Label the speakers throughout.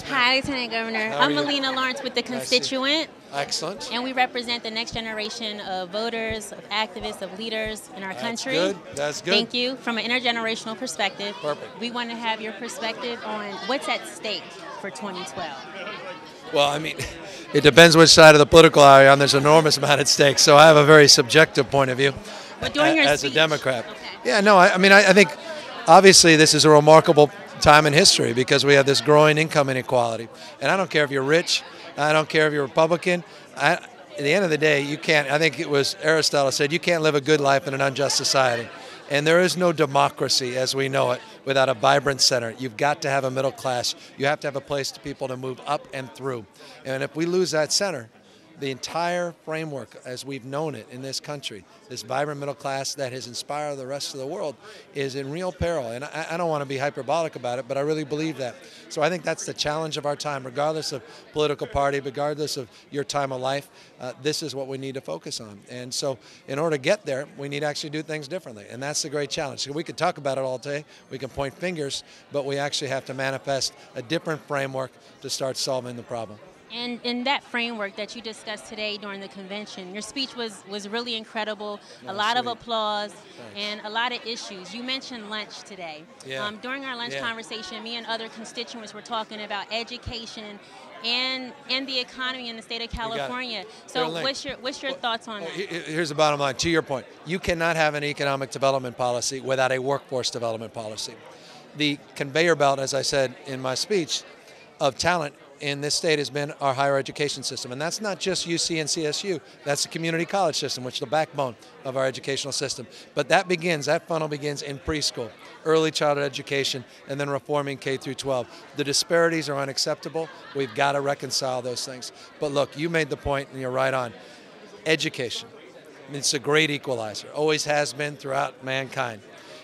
Speaker 1: Hi, Lieutenant Governor.
Speaker 2: How are
Speaker 1: I'm
Speaker 2: you?
Speaker 1: Maleena Lawrence with the Constituent,
Speaker 2: Excellent.
Speaker 1: and we represent the next generation of voters, of activists, of leaders in our
Speaker 2: That's
Speaker 1: country.
Speaker 2: good. That's good.
Speaker 1: Thank you. From an intergenerational perspective,
Speaker 2: Perfect.
Speaker 1: we want to have your perspective on what's at stake for 2012.
Speaker 2: Well, I mean, it depends which side of the political aisle you're on. There's an enormous amount at stake. So I have a very subjective point of view
Speaker 1: But during your
Speaker 2: as
Speaker 1: speech,
Speaker 2: a Democrat.
Speaker 1: Okay.
Speaker 2: Yeah, no, I think obviously this is a remarkable time in history because we have this growing income inequality. And I don't care if you're rich, I don't care if you're Republican. At the end of the day, you can't, I think it was Aristotle said, you can't live a good life in an unjust society. And there is no democracy as we know it without a vibrant center. You've got to have a middle class. You have to have a place for people to move up and through. And if we lose that center, the entire framework as we've known it in this country, this vibrant middle class that has inspired the rest of the world, is in real peril. And I don't want to be hyperbolic about it, but I really believe that. So I think that's the challenge of our time, regardless of political party, regardless of your time of life. This is what we need to focus on. And so in order to get there, we need to actually do things differently. And that's the great challenge. So we could talk about it all day, we can point fingers, but we actually have to manifest a different framework to start solving the problem.
Speaker 1: And in that framework that you discussed today during the convention, your speech was really incredible, a lot of applause, and a lot of issues. You mentioned lunch today.
Speaker 2: Yeah.
Speaker 1: During our lunch conversation, me and other constituents were talking about education and the economy in the state of California. So what's your thoughts on that?
Speaker 2: Here's the bottom line. To your point, you cannot have an economic development policy without a workforce development policy. The conveyor belt, as I said in my speech, of talent in this state has been our higher education system. And that's not just UC and CSU. That's the community college system, which is the backbone of our educational system. But that funnel begins in preschool, early childhood education, and then reforming K through 12. The disparities are unacceptable. We've got to reconcile those things. But look, you made the point, and you're right on. Education. It's a great equalizer. Always has been throughout mankind.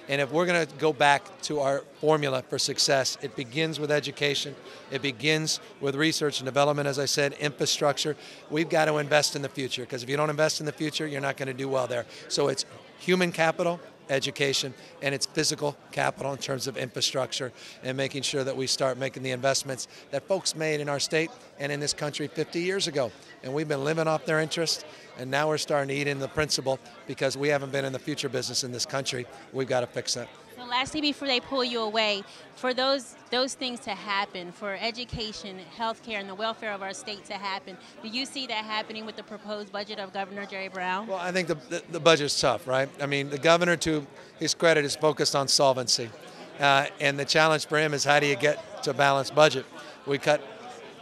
Speaker 2: And if we're going to go back to our formula for success, it begins with education. It begins with research and development, as I said, infrastructure. We've got to invest in the future, because if you don't invest in the future, you're not going to do well there. So it's human capital, education, and it's physical capital in terms of infrastructure and making sure that we start making the investments that folks made in our state and in this country 50 years ago. And we've been living off their interest, and now we're starting to eat in the principle because we haven't been in the future business in this country. We've got to fix that.
Speaker 1: So lastly, before they pull you away, for those things to happen, for education, healthcare, and the welfare of our state to happen, do you see that happening with the proposed budget of Governor Jerry Brown?
Speaker 2: Well, I think the budget's tough, right? I mean, the governor, to his credit, is focused on solvency. And the challenge for him is, how do you get to a balanced budget? We cut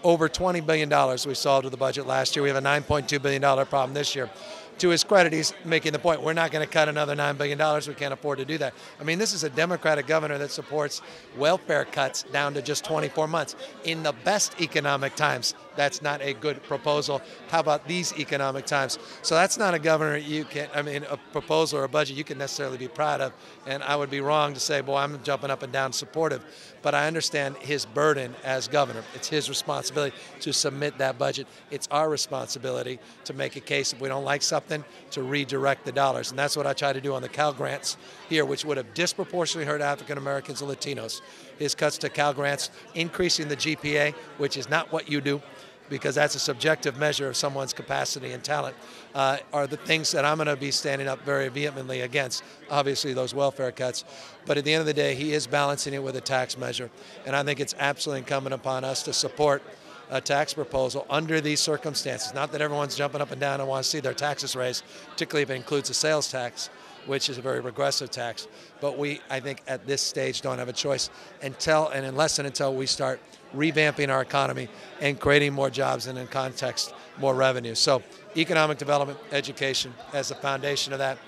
Speaker 2: over $20 billion we solved with the budget last year. We have a $9.2 billion problem this year. To his credit, he's making the point, we're not going to cut another $9 billion. We can't afford to do that. I mean, this is a Democratic governor that supports welfare cuts down to just 24 months. In the best economic times, that's not a good proposal. How about these economic times? So that's not a governor a proposal or a budget you can necessarily be proud of. And I would be wrong to say, boy, I'm jumping up and down supportive. But I understand his burden as governor. It's his responsibility to submit that budget. It's our responsibility to make a case, if we don't like something, to redirect the dollars. And that's what I try to do on the Cal Grants here, which would have disproportionately hurt African Americans and Latinos. His cuts to Cal Grants, increasing the GPA, which is not what you do, because that's a subjective measure of someone's capacity and talent, are the things that I'm going to be standing up very vehemently against, obviously those welfare cuts. But at the end of the day, he is balancing it with a tax measure. And I think it's absolutely incumbent upon us to support a tax proposal under these circumstances. Not that everyone's jumping up and down and wants to see their taxes raised, particularly if it includes a sales tax, which is a very regressive tax. But we, I think, at this stage don't have a choice unless we start revamping our economy and creating more jobs and, in context, more revenue. So economic development, education as the foundation of that.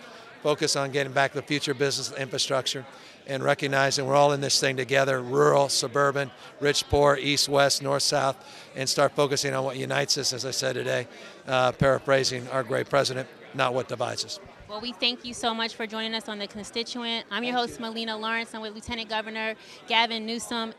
Speaker 2: Focus on getting back to the future business infrastructure and recognizing we're all in this thing together, rural, suburban, rich, poor, east, west, north, south, and start focusing on what unites us, as I said today, paraphrasing our great president, not what divides us.
Speaker 1: Well, we thank you so much for joining us on The Constituent. I'm your host, Maleena Lawrence. I'm with Lieutenant Governor Gavin Newsom.